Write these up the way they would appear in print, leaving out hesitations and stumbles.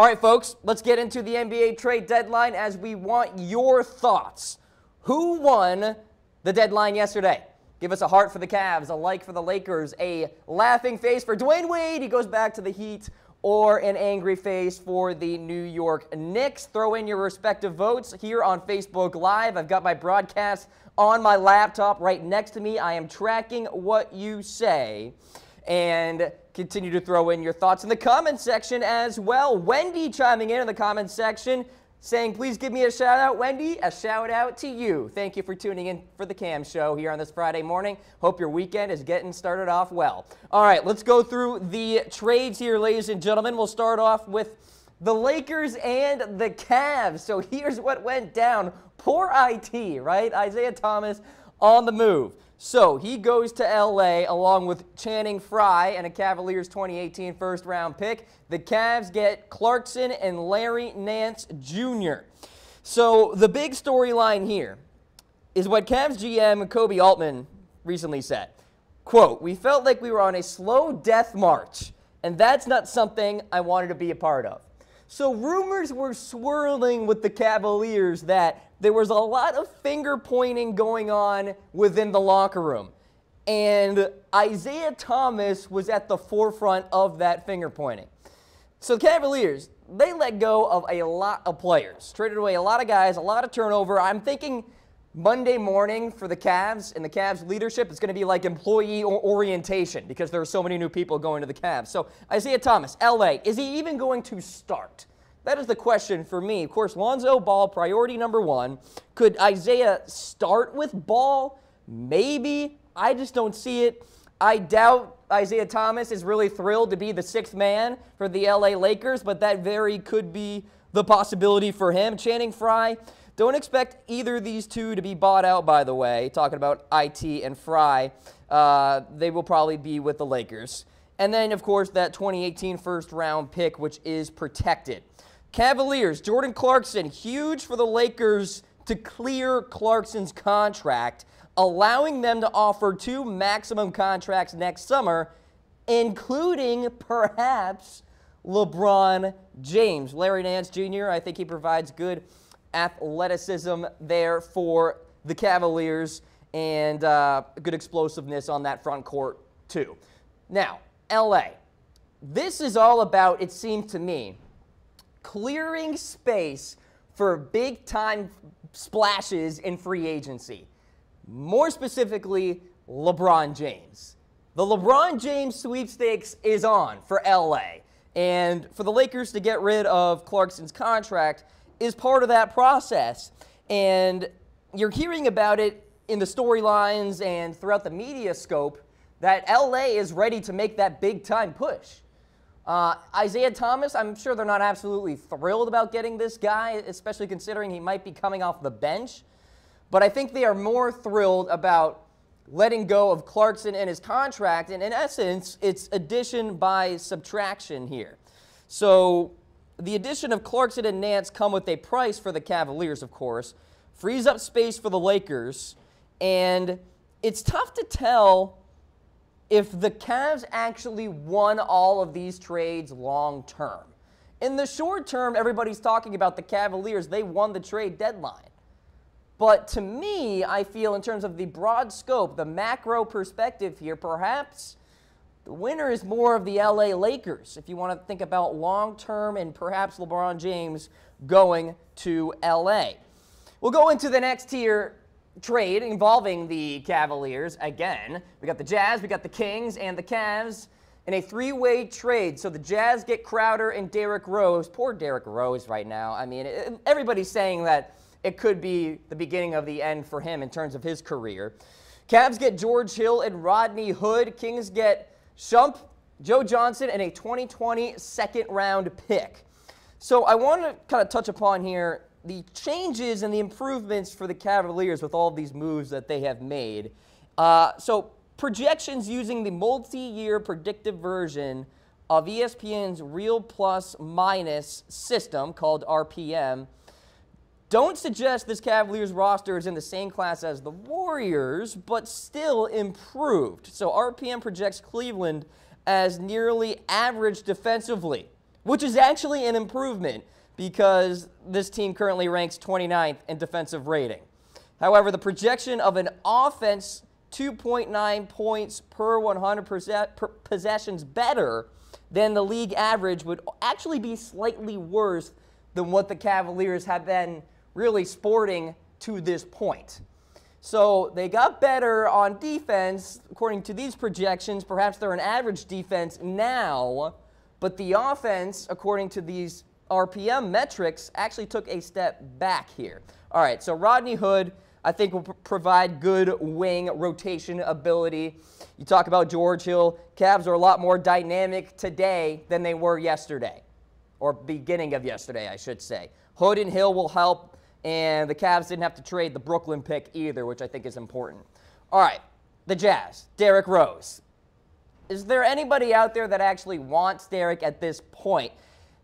All right, folks, let's get into the NBA trade deadline as we want your thoughts. Who won the deadline yesterday? Give us a heart for the Cavs, a like for the Lakers, a laughing face for Dwayne Wade, he goes back to the Heat, or an angry face for the New York Knicks. Throw in your respective votes here on Facebook Live. I've got my broadcast on my laptop right next to me. I am tracking what you say. And continue to throw in your thoughts in the comments section as well. Wendy chiming in the comments section saying, please give me a shout out. Wendy, a shout out to you. Thank you for tuning in for the Cam Show here on this Friday morning. Hope your weekend is getting started off well. All right, let's go through the trades here, ladies and gentlemen. We'll start off with the Lakers and the Cavs. So here's what went down. Poor IT, right? Isaiah Thomas on the move. So he goes to L.A. along with Channing Frye and a Cavaliers 2018 first-round pick. The Cavs get Clarkson and Larry Nance Jr. So the big storyline here is what Cavs GM Kobe Altman recently said. Quote, we felt like we were on a slow death march, and that's not something I wanted to be a part of. So rumors were swirling with the Cavaliers that there was a lot of finger-pointing going on within the locker room. And Isaiah Thomas was at the forefront of that finger-pointing. So the Cavaliers, they let go of a lot of players, traded away a lot of guys, a lot of turnover. I'm thinking Monday morning for the Cavs and the Cavs leadership, it's going to be like employee orientation because there are so many new people going to the Cavs. So Isaiah Thomas, L.A., is he even going to start? That is the question for me. Of course, Lonzo Ball, priority number one. Could Isaiah start with Ball? Maybe. I just don't see it. I doubt Isaiah Thomas is really thrilled to be the sixth man for the LA Lakers, but that very could be the possibility for him. Channing Frye, don't expect either of these two to be bought out, by the way. Talking about IT and Frye, they will probably be with the Lakers. And then, of course, that 2018 first-round pick, which is protected. Cavaliers, Jordan Clarkson, huge for the Lakers to clear Clarkson's contract, allowing them to offer 2 maximum contracts next summer, including perhaps LeBron James. Larry Nance Jr., I think he provides good athleticism there for the Cavaliers and good explosiveness on that front court too. Now, LA. This is all about, it seems to me, clearing space for big-time splashes in free agency. More specifically, LeBron James. The LeBron James sweepstakes is on for LA. And for the Lakers to get rid of Clarkson's contract is part of that process. And you're hearing about it in the storylines and throughout the media scope that LA is ready to make that big-time push. Isaiah Thomas, I'm sure they're not absolutely thrilled about getting this guy, especially considering he might be coming off the bench. But I think they are more thrilled about letting go of Clarkson and his contract. And in essence, it's addition by subtraction here. So the addition of Clarkson and Nance come with a price for the Cavaliers, of course. Frees up space for the Lakers. And it's tough to tell if the Cavs actually won all of these trades long term. In the short term, everybody's talking about the Cavaliers. They won the trade deadline. But to me, I feel in terms of the broad scope, the macro perspective here, perhaps the winner is more of the LA Lakers, if you want to think about long term and perhaps LeBron James going to LA. We'll go into the next tier trade involving the Cavaliers again. We got the Jazz, we got the Kings, and the Cavs in a 3-way trade. So the Jazz get Crowder and Derrick Rose. Poor Derrick Rose right now. I mean, everybody's saying that it could be the beginning of the end for him in terms of his career. Cavs get George Hill and Rodney Hood. Kings get Shump, Joe Johnson, and a 2020 second-round pick. So I want to kind of touch upon here the changes and the improvements for the Cavaliers with all of these moves that they have made. So projections using the multi-year predictive version of ESPN's Real Plus Minus system called RPM don't suggest this Cavaliers roster is in the same class as the Warriors, but still improved. So RPM projects Cleveland as nearly average defensively, which is actually an improvement because this team currently ranks 29th in defensive rating. However, the projection of an offense 2.9 points per 100 possessions better than the league average would actually be slightly worse than what the Cavaliers have been really sporting to this point. So they got better on defense, according to these projections. Perhaps they're an average defense now, but the offense, according to these RPM metrics, actually took a step back here. All right, so Rodney Hood, I think, will provide good wing rotation ability. You talk about George Hill. Cavs are a lot more dynamic today than they were yesterday, or beginning of yesterday, I should say. Hood and Hill will help, and the Cavs didn't have to trade the Brooklyn pick either, which I think is important. All right, the Jazz, Derrick Rose. Is there anybody out there that actually wants Derrick at this point?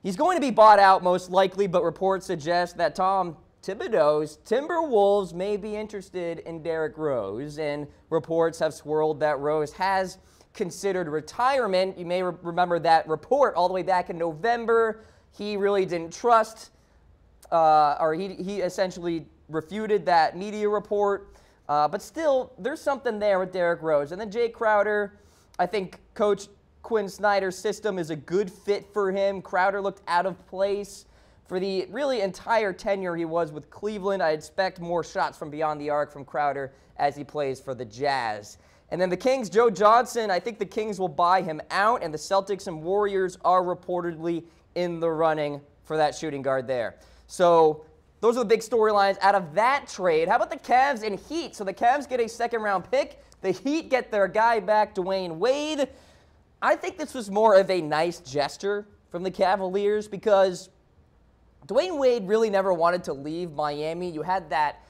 He's going to be bought out most likely, but reports suggest that Tom Thibodeau's Timberwolves may be interested in Derrick Rose, and reports have swirled that Rose has considered retirement. You may remember that report all the way back in November. He really didn't trust, or he essentially refuted that media report. But still, there's something there with Derrick Rose. And then Jay Crowder, I think Coach Quinn Snyder's system is a good fit for him. Crowder looked out of place for the really entire tenure he was with Cleveland. I expect more shots from beyond the arc from Crowder as he plays for the Jazz. And then the Kings, Joe Johnson, I think the Kings will buy him out, and the Celtics and Warriors are reportedly in the running for that shooting guard there. So those are the big storylines out of that trade. How about the Cavs and Heat? So the Cavs get a second-round pick. The Heat get their guy back, Dwayne Wade. I think this was more of a nice gesture from the Cavaliers because Dwayne Wade really never wanted to leave Miami. You had that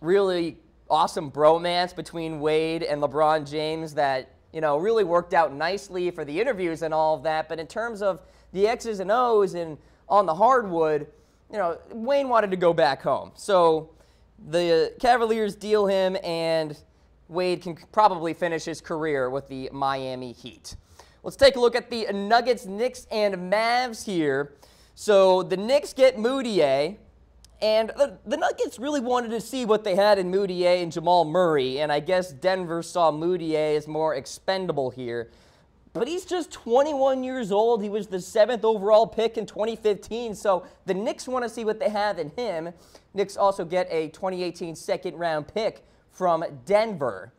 really awesome bromance between Wade and LeBron James that, you know, really worked out nicely for the interviews and all of that. But in terms of the X's and O's and on the hardwood, you know, Wayne wanted to go back home. So the Cavaliers deal him, and Wade can probably finish his career with the Miami Heat. Let's take a look at the Nuggets, Knicks, and Mavs here. So the Knicks get Moutier, and the Nuggets really wanted to see what they had in Moutier and Jamal Murray, and I guess Denver saw Moutier as more expendable here. But he's just 21 years old. He was the 7th overall pick in 2015, so the Knicks want to see what they have in him. Knicks also get a 2018 second-round pick from Denver.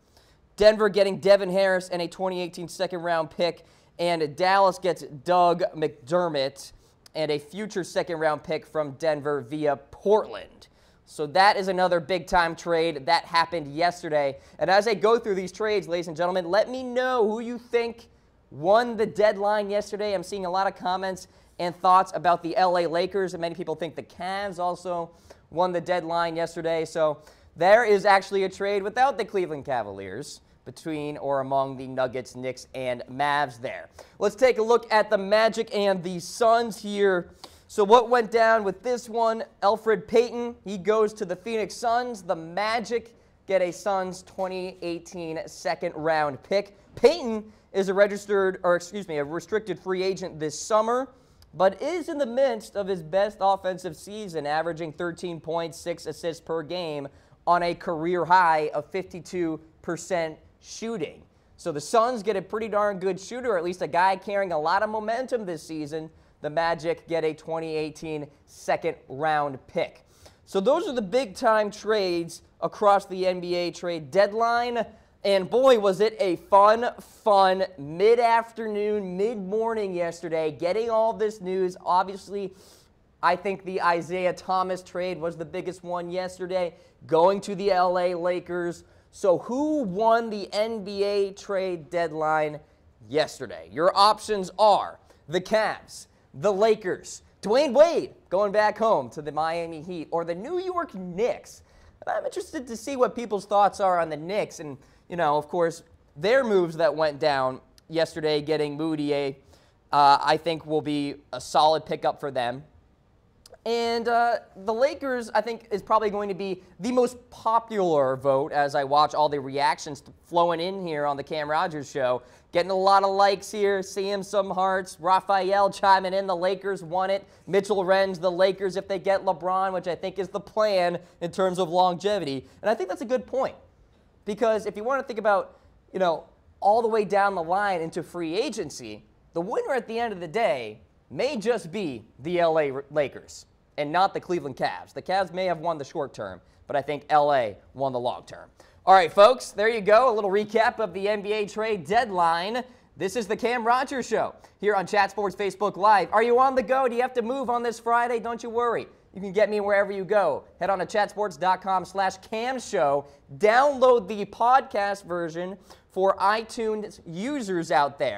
Denver getting Devin Harris and a 2018 second-round pick, and Dallas gets Doug McDermott and a future second-round pick from Denver via Portland. So that is another big-time trade that happened yesterday. And as I go through these trades, ladies and gentlemen, let me know who you think won the deadline yesterday. I'm seeing a lot of comments and thoughts about the LA Lakers, and many people think the Cavs also won the deadline yesterday. So there is actually a trade without the Cleveland Cavaliers between or among the Nuggets, Knicks, and Mavs there. Let's take a look at the Magic and the Suns here. So what went down with this one? Elfrid Payton, he goes to the Phoenix Suns. The Magic get a Suns 2018 second-round pick. Payton is a restricted free agent this summer, but is in the midst of his best offensive season, averaging 13.6 assists per game on a career high of 52% shooting. So the Suns get a pretty darn good shooter, or at least a guy carrying a lot of momentum this season. The Magic get a 2018 second-round pick. So those are the big-time trades across the NBA trade deadline. And boy, was it a fun mid-afternoon, mid-morning yesterday, getting all this news. Obviously, I think the Isaiah Thomas trade was the biggest one yesterday, going to the LA Lakers. So who won the NBA trade deadline yesterday? Your options are the Cavs, the Lakers, Dwayne Wade going back home to the Miami Heat, or the New York Knicks. And I'm interested to see what people's thoughts are on the Knicks and, you know, of course, their moves that went down yesterday, getting Moutier, I think will be a solid pickup for them. And the Lakers, I think, is probably going to be the most popular vote as I watch all the reactions flowing in here on the Cam Rogers Show. Getting a lot of likes here, seeing some hearts. Raphael chiming in, the Lakers won it. Mitchell Wren's the Lakers if they get LeBron, which I think is the plan in terms of longevity. And I think that's a good point. Because if you want to think about, all the way down the line into free agency, the winner at the end of the day may just be the LA Lakers and not the Cleveland Cavs. The Cavs may have won the short term, but I think LA won the long term. All right, folks, there you go. A little recap of the NBA trade deadline. This is the Cam Rogers Show here on Chat Sports Facebook Live. Are you on the go? Do you have to move on this Friday? Don't you worry. You can get me wherever you go. Head on to chatsports.com/camshow. Download the podcast version for iTunes users out there.